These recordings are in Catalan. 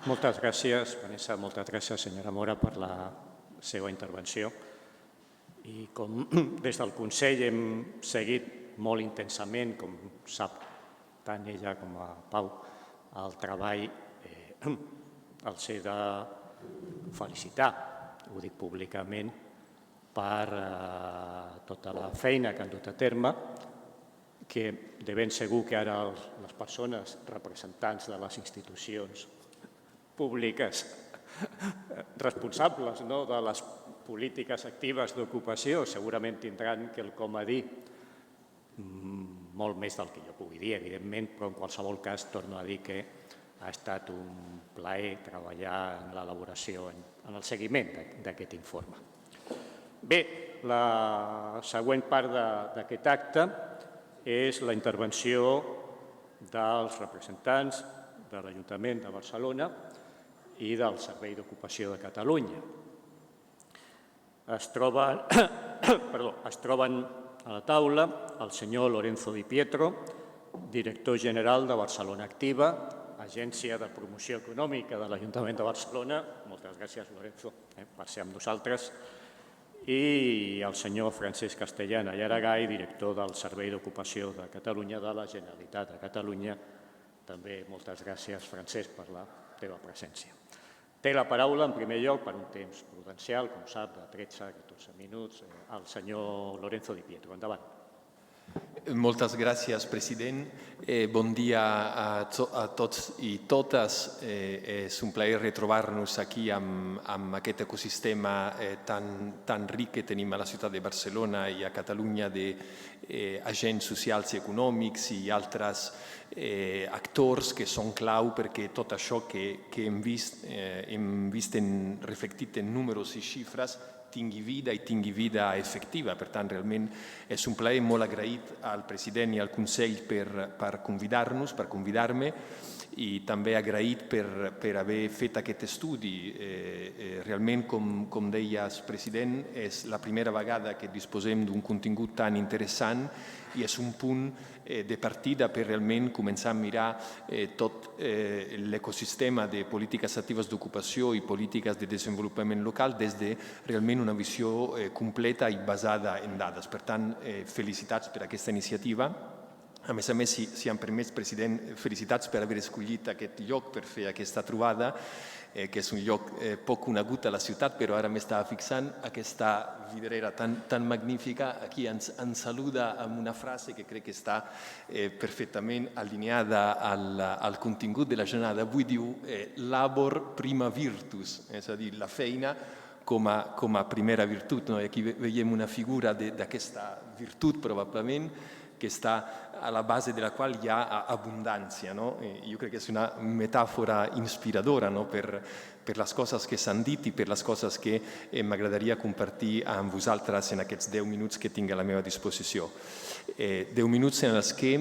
Moltes gràcies, Vanessa, moltes gràcies, senyora Mora, per la seva intervenció. I com des del Consell hem seguit molt intensament, com sap tant ella com a Pau, el treball, els he de felicitar, ho dic públicament, per tota la feina que han dut a terme, que de ben segur que ara les persones representants de les institucions públiques responsables de les polítiques actives d'ocupació segurament tindran quelcom a dir, molt més del que jo pugui dir, evidentment, però en qualsevol cas torno a dir que ha estat un plaer treballar en l'elaboració, en el seguiment d'aquest informe. Bé, la següent part d'aquest acte és la intervenció dels representants de l'Ajuntament de Barcelona i del Servei d'Ocupació de Catalunya. Es troben a la taula el senyor Lorenzo Di Pietro, director general de Barcelona Activa, agència de promoció econòmica de l'Ajuntament de Barcelona. Moltes gràcies, Lorenzo, per ser amb nosaltres. I el senyor Francesc Castellana i Aragall, director del Servei d'Ocupació de Catalunya de la Generalitat de Catalunya. També moltes gràcies, Francesc, per la teva presència. Té la paraula, en primer lloc, per un temps prudencial, com sap, de 13-14 minuts, el senyor Lorenzo Di Pietro. Endavant. Moltes gràcies, president. Bon dia a tots i totes. És un plaer retrobar-nos aquí amb aquest ecosistema tan ric que tenim a la ciutat de Barcelona i a Catalunya d'agents socials i econòmics i altres actors que són clau perquè tot això que hem vist reflectit en números i xifres tingui vida i tingui vida efectiva. Per tant, realment és un plaer molt agraït al president i al Consell per convidar-nos, per convidar-me, i també agraït per haver fet aquest estudi. Realment, com deies, president, és la primera vegada que disposem d'un contingut tan interessant i és un punt de partida per realment començar a mirar tot l'ecosistema de polítiques actives d'ocupació i polítiques de desenvolupament local des de realment una visió completa i basada en dades. Per tant, felicitats per aquesta iniciativa. A més, si em permets, president, felicitats per haver escollit aquest lloc per fer aquesta trobada, que és un lloc poc conegut a la ciutat, però ara m'estava fixant aquesta vidrera tan magnífica. Aquí ens saluda amb una frase que crec que està perfectament alineada al contingut de la jornada d'avui. Diu labor prima virtus, és a dir, la feina com a primera virtut. Aquí veiem una figura d'aquesta virtut, probablement, que està a la base de la qual hi ha abundància. Jo crec que és una metàfora inspiradora per les coses que s'han dit i per les coses que m'agradaria compartir amb vosaltres en aquests 10 minuts que tinc a la meva disposició. 10 minuts en els que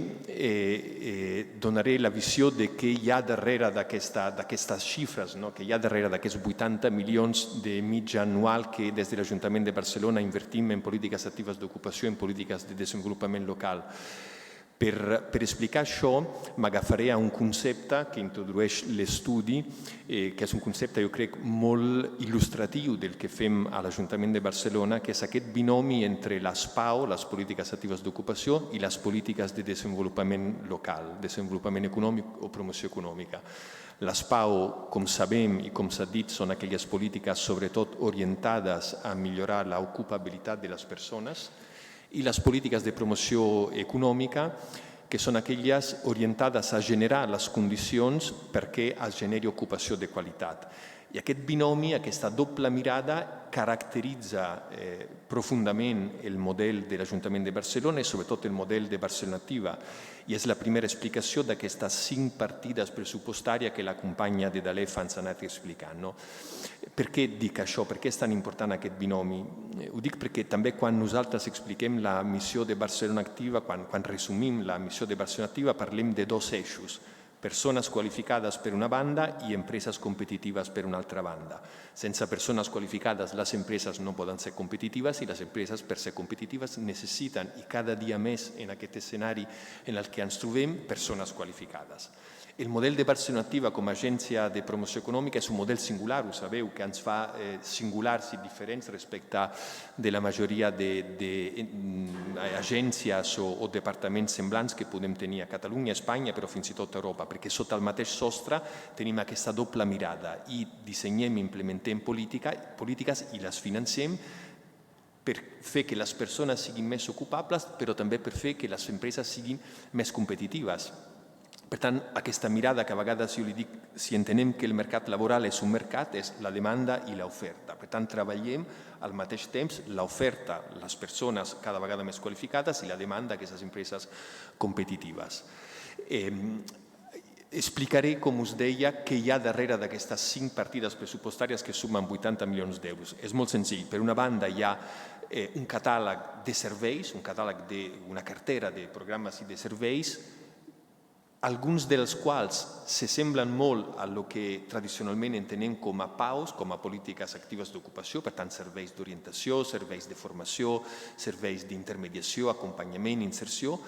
donaré la visió de què hi ha darrere d'aquestes xifres, que hi ha darrere d'aquests 80 milions de mitja anual que des de l'Ajuntament de Barcelona invertim en polítiques actives d'ocupació, en polítiques de desenvolupament local. Per explicar això m'agafaré a un concepte que introdueix l'estudi, que és un concepte, jo crec, molt il·lustratiu del que fem a l'Ajuntament de Barcelona, que és aquest binomi entre les PAO, les polítiques actives d'ocupació, i les polítiques de desenvolupament local, desenvolupament econòmic o promoció econòmica. Les PAO, com sabem i com s'ha dit, són aquelles polítiques sobretot orientades a millorar l'ocupabilitat de les persones, i les polítiques de promoció econòmica, que són aquelles orientades a generar les condicions perquè es generi ocupació de qualitat. I aquest binomi, aquesta doble mirada, caracteritza profundament el model de l'Ajuntament de Barcelona i sobretot el model de Barcelona Activa. I és la primera explicació d'aquestes 5 partides pressupostàries que la companya de Dalef ens ha anat explicant. Per què dic això? Per què és tan important aquest binomi? Ho dic perquè també quan nosaltres expliquem la missió de Barcelona Activa, quan resumim la missió de Barcelona Activa, parlem de 2 eixos. Persones qualificades per una banda i empreses competitives per una altra banda. Sense persones qualificades les empreses no poden ser competitives i les empreses per ser competitives necessiten, i cada dia més en aquest escenari en el que ens trobem, persones qualificades. El model de Barcelona Activa com a agència de promoció econòmica és un model singular, ho sabeu, que ens fa singulars i diferents respecte de la majoria d'agències o departaments semblants que podem tenir a Catalunya, a Espanya, però fins i tot a Europa, perquè sota el mateix sostre tenim aquesta doble mirada i dissenyem i implementem polítiques i les financem per fer que les persones siguin més ocupables, però també per fer que les empreses siguin més competitives. Per tant, aquesta mirada que a vegades jo li dic, si entenem que el mercat laboral és un mercat, és la demanda i l'oferta. Per tant, treballem al mateix temps l'oferta, les persones cada vegada més qualificades i la demanda, aquestes empreses competitives. Explicaré, com us deia, què hi ha darrere d'aquestes 5 partides pressupostàries que sumen 80 milions d'euros. És molt senzill. Per una banda, hi ha un catàleg de serveis, una cartera de programes i de serveis, alguns dels quals s'assemblen molt a lo que tradicionalment entenem com a PAOs, com a polítiques actives d'ocupació, per tant, serveis d'orientació, serveis de formació, serveis d'intermediació, acompanyament, inserció,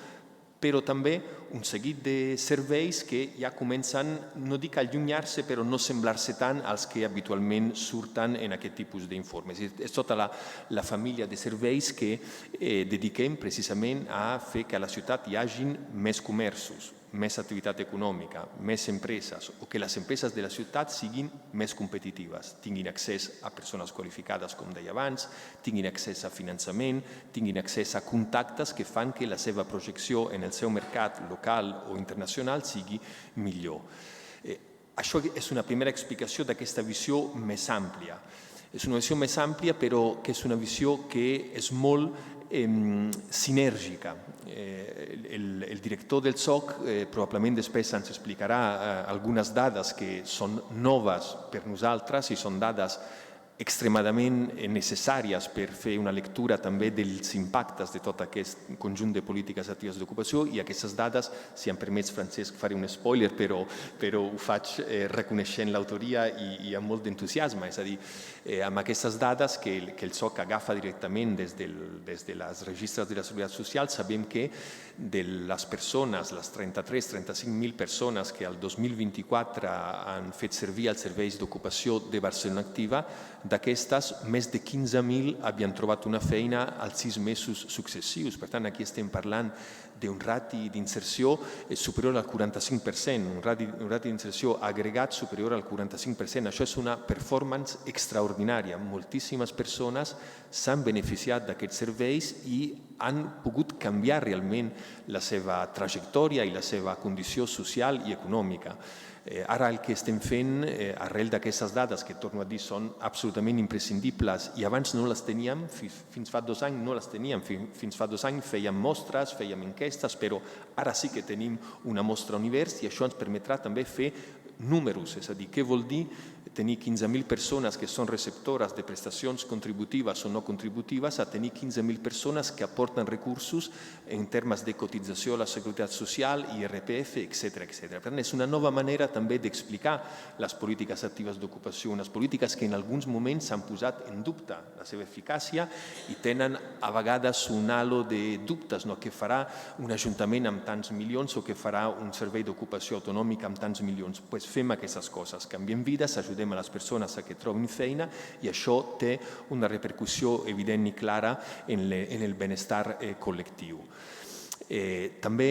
però també un seguit de serveis que ja comencen, no dic allunyar-se, però no semblar-se tant als que habitualment surten en aquest tipus d'informes. És tota la família de serveis que dediquem precisament a fer que a la ciutat hi hagin més comerços, més activitat econòmica, més empreses, o que les empreses de la ciutat siguin més competitives, tinguin accés a persones qualificades, com deia abans, tinguin accés a finançament, tinguin accés a contactes que fan que la seva projecció en el seu mercat local o internacional sigui millor. Això és una primera explicació d'aquesta visió més àmplia. És una visió més àmplia, però que és una visió que és molt sinèrgica. El director del SOC probablement després ens explicarà algunes dades que són noves per nosaltres i són dades extremadament necessàries per fer una lectura també dels impactes de tot aquest conjunt de polítiques actives d'ocupació, i aquestes dades, si em permets, Francesc, faré un spoiler, però ho faig reconeixent l'autoria i amb molt d'entusiasme. És a dir, amb aquestes dades que el SOC agafa directament des de les registres de la Seguretat Social, sabem que de les persones, les 33-35.000 persones que el 2024 han fet servir els serveis d'ocupació de Barcelona Activa, d'aquestes, més de 15.000 havien trobat una feina als 6 mesos successius. Per tant, aquí estem parlant d'un rati d'inserció superior al 45%, un rati d'inserció agregat superior al 45%. Això és una performance extraordinària. Moltíssimes persones s'han beneficiat d'aquests serveis i han pogut canviar realment la seva trajectòria i la seva condició social i econòmica. Ara el que estem fent, arrel d'aquestes dades, que torno a dir són absolutament imprescindibles i abans no les teníem, fins fa 2 anys no les teníem, fins fa 2 anys fèiem mostres, fèiem enquestes, però ara sí que tenim una mostra univers i això ens permetrà també fer números, és a dir, què vol dir tenir 15.000 persones que són receptores de prestacions contributives o no contributives a tenir 15.000 persones que aporten recursos en termes de cotització a la Seguretat Social, IRPF, etc. Per tant, és una nova manera també d'explicar les polítiques actives d'ocupació, unes polítiques que en alguns moments s'han posat en dubte la seva eficàcia i tenen a vegades un halo de dubtes, no? Què farà un ajuntament amb tants milions o què farà un servei d'ocupació autonòmica amb tants milions? Doncs fem aquestes coses, canviem vides, ajudem a les persones a que trobin feina i això té una repercussió evident i clara en el benestar col·lectiu. També,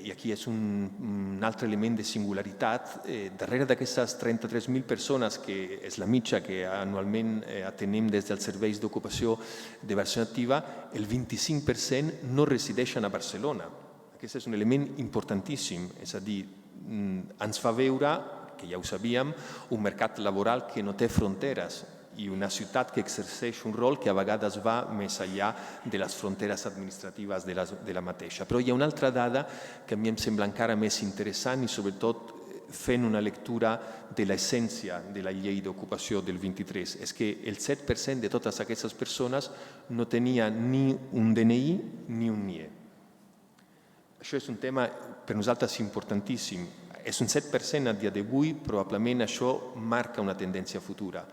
i aquí és un altre element de singularitat, darrere d'aquestes 33.000 persones, que és la mitja que anualment atenem des dels serveis d'ocupació de Barcelona Activa, el 25% no resideixen a Barcelona. Aquest és un element importantíssim, és a dir, ens fa veure, que ja ho sabíem, un mercat laboral que no té fronteres i una ciutat que exerceix un rol que a vegades va més enllà de les fronteres administratives de la mateixa. Però hi ha una altra dada que a mi em sembla encara més interessant i sobretot fent una lectura de l'essència de la llei d'ocupació del 23, és que el 7% de totes aquestes persones no tenia ni un DNI ni un NIE. Això és un tema per nosaltres importantíssim. És un 7% a dia d'avui, probablement això marca una tendència futura.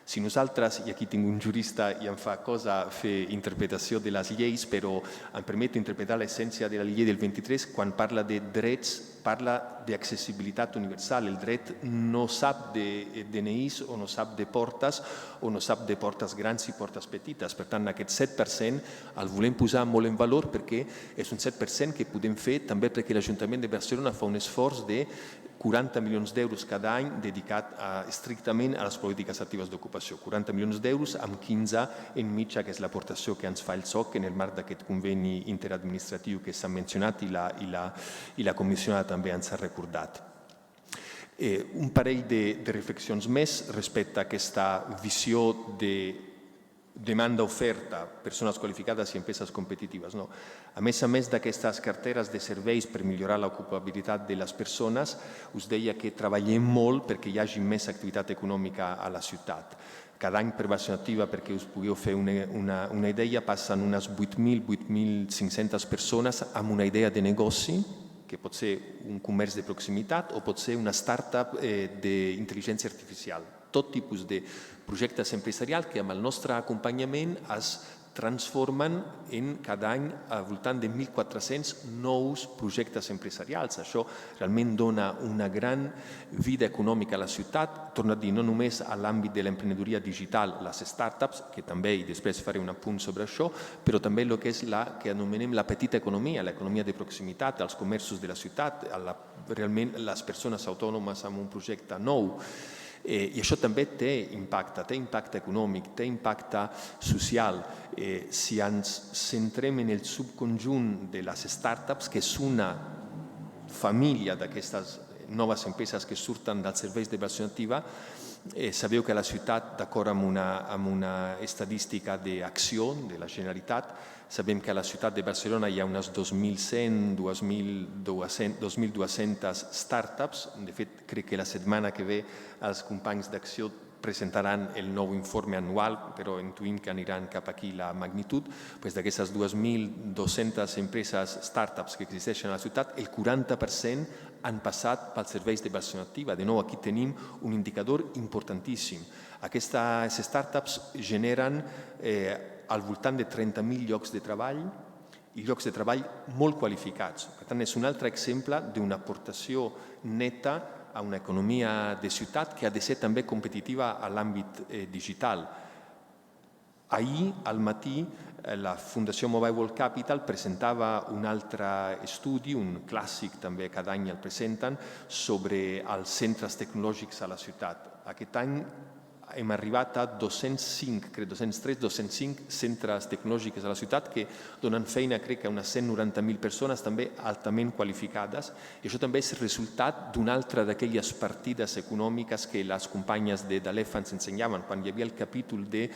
Si nosaltres, i aquí tinc un jurista i em fa cosa fer interpretació de les lleis, però em permeto interpretar l'essència de la llei del 23 quan parla de drets parla d'accessibilitat universal. El dret no sap de DNIs o no sap de portes grans i portes petites. Per tant, aquest 7% el volem posar molt en valor perquè és un 7% que podem fer també perquè l'Ajuntament de Barcelona fa un esforç de 40 milions d'euros cada any dedicat estrictament a les polítiques actives d'ocupació. 40 milions d'euros amb 15 en mitja, que és l'aportació que ens fa el SOC en el marc d'aquest conveni interadministratiu que s'ha mencionat i la comissionada també ens ha recordat. Un parell de reflexions més respecte a aquesta visió de demanda-oferta, persones qualificades i empreses competitives. A més d'aquestes carteres de serveis per millorar l'ocupabilitat de les persones, us deia que treballem molt perquè hi hagi més activitat econòmica a la ciutat. Cada any per Barcelona Activa, perquè us pugueu fer una idea, passen unes 8.000-8.500 persones amb una idea de negoci, que pot ser un comerç de proximitat o pot ser una startup d'intel·ligència artificial. Tot tipus de projectes empresarials que amb el nostre acompanyament es transformen en cada any al voltant de 1.400 nous projectes empresarials. Això realment dona una gran vida econòmica a la ciutat, torno a dir, no només a l'àmbit de l'emprenedoria digital, les startups, que també, i després faré un apunt sobre això, però també el que és la que anomenem la petita economia, l'economia de proximitat, els comerços de la ciutat, realment les persones autònomes amb un projecte nou. I això també té impacte econòmic, té impacte social. Si ens centrem en el subconjunt de les startups, que és una família d'aquestes noves empreses que surten dels serveis de Barcelona Activa, sabeu que a la ciutat, d'acord amb una estadística d'acció de la Generalitat, sabem que a la ciutat de Barcelona hi ha unes 2.100, 2.200 startups. De fet, crec que la setmana que ve els companys d'Acció presentaran el nou informe anual, però intuïm que aniran cap aquí la magnitud. D'aquestes 2.200 empreses startups que existeixen a la ciutat, el 40% han passat pels serveis de Barcelona Activa. De nou, aquí tenim un indicador importantíssim. Aquestes startups generen al voltant de 30.000 llocs de treball i llocs de treball molt qualificats. Per tant, és un altre exemple d'una aportació neta a una economia de ciutat que ha de ser també competitiva a l'àmbit digital. Ahir, al matí, la Fundació Mobile World Capital presentava un altre estudi, un clàssic també cada any el presenten, sobre els centres tecnològics a la ciutat. Aquest any hem arribat a 205 centres tecnològics a la ciutat que donen feina, crec, a unes 190.000 persones també altament qualificades. I això també és resultat d'una altra d'aquelles partides econòmiques que les companyes de l'EFA ens ensenyaven. Quan hi havia el capítol de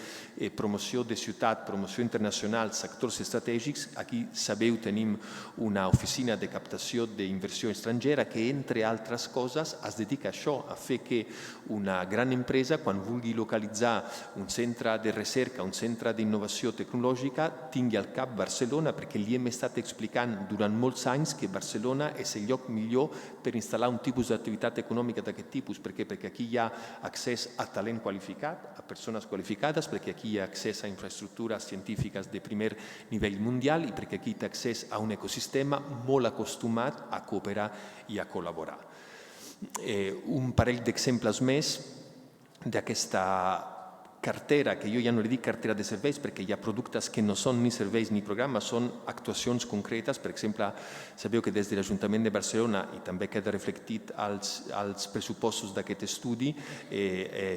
promoció de ciutat, promoció internacional, sectors estratègics, aquí, sabeu, tenim una oficina de captació d'inversió estrangera que, entre altres coses, es dedica a això, a fer que una gran empresa, quan vulgui localitzar un centre de recerca, un centre d'innovació tecnològica, tingui al cap Barcelona, perquè li hem estat explicant durant molts anys que Barcelona és el lloc millor per instal·lar un tipus d'activitat econòmica d'aquest tipus. Per què? Perquè aquí hi ha accés a talent qualificat, a persones qualificades, perquè aquí hi ha accés a infraestructures científiques de primer nivell mundial i perquè aquí té accés a un ecosistema molt acostumat a cooperar i a col·laborar. Un parell d'exemples més d'aquesta cartera, que jo ja no li dic cartera de serveis perquè hi ha productes que no són ni serveis ni programes, són actuacions concretes. Per exemple, sabeu que des de l'Ajuntament de Barcelona, i també queda reflectit als pressupostos d'aquest estudi,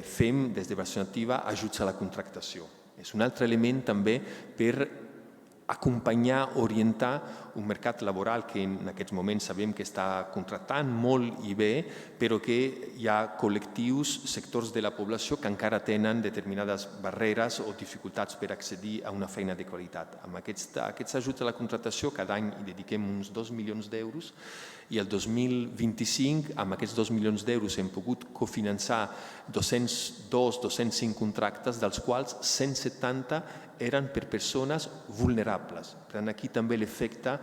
fem des de Barcelona Activa ajuts a la contractació. És un altre element també per acompanyar, orientar un mercat laboral que en aquests moments sabem que està contractant molt i bé, però que hi ha col·lectius, sectors de la població que encara tenen determinades barreres o dificultats per accedir a una feina de qualitat. Amb aquests ajuts a la contractació cada any hi dediquem uns 2 milions d'euros i el 2025 amb aquests 2 milions d'euros hem pogut cofinançar 205 contractes, dels quals 170 eren per persones vulnerables. Per tant, aquí també l'efecte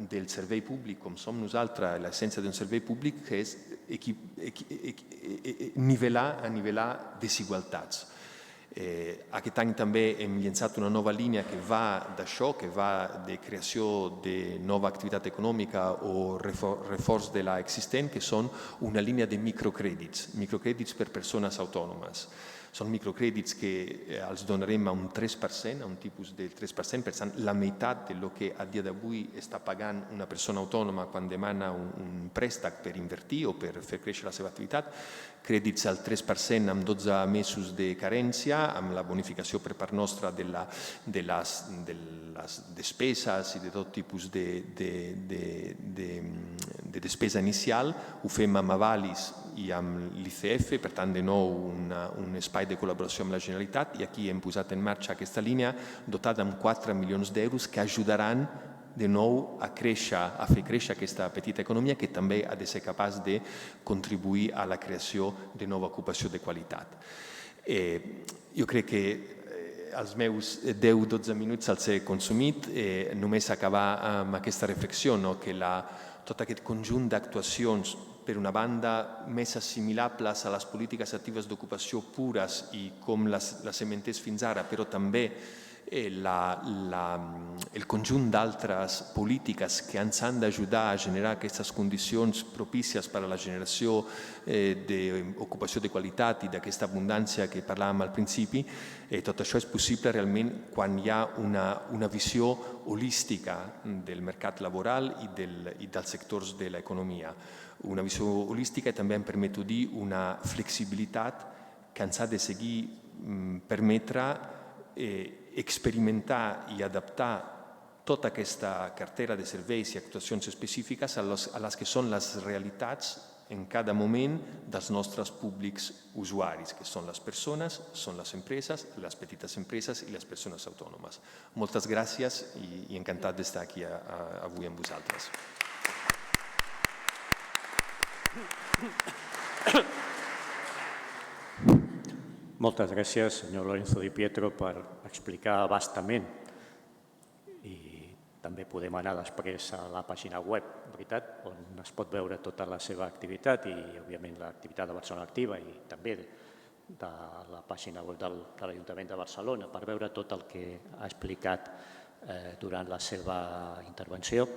del servei públic, com som nosaltres, l'essència d'un servei públic, que és nivellar desigualtats. Aquest any també hem llançat una nova línia que va d'això, que va de creació de nova activitat econòmica o reforç de l'existent, que són una línia de microcrèdits per persones autònomes. Són microcrèdits que els donarem a un 3%, a un tipus del 3%, per tant, la meitat del que a dia d'avui està pagant una persona autònoma quan demana un préstec per invertir o per fer créixer la seva activitat, crèdits al 3% amb 12 mesos de carència, amb la bonificació per part nostra de les despeses i de tot tipus de despesa inicial. Ho fem amb avalis i amb l'ICF, per tant, de nou un espai de col·laboració amb la Generalitat, i aquí hem posat en marxa aquesta línia dotada amb 4 milions d'euros que ajudaran de nou a fer créixer aquesta petita economia que també ha de ser capaç de contribuir a la creació de nova ocupació de qualitat. Jo crec que els meus 10-12 minuts els he consumit. Només acabar amb aquesta reflexió, que tot aquest conjunt d'actuacions, per una banda, més assimilables a les polítiques actives d'ocupació pures i com les hem entès fins ara, però també el conjunt d'altres polítiques que ens han d'ajudar a generar aquestes condicions propícies per a la generació d'ocupació de qualitat i d'aquesta abundància que parlàvem al principi. Tot això és possible realment quan hi ha una visió holística del mercat laboral i dels sectors de l'economia. Una visió holística i també, em permeto dir, una flexibilitat que ens ha de seguir permetre experimentar i adaptar tota aquesta cartera de serveis i actuacions específiques a les que són les realitats en cada moment dels nostres públics usuaris, que són les persones, són les empreses, les petites empreses i les persones autònomes. Moltes gràcies i encantat d'estar aquí avui amb vosaltres. Moltes gràcies, senyor Lorenzo Di Pietro, per explicar abastament. I també podem anar després a la pàgina web, veritat, on es pot veure tota la seva activitat i, òbviament, l'activitat de Barcelona Activa i també de la pàgina web de l'Ajuntament de Barcelona per veure tot el que ha explicat durant la seva intervenció.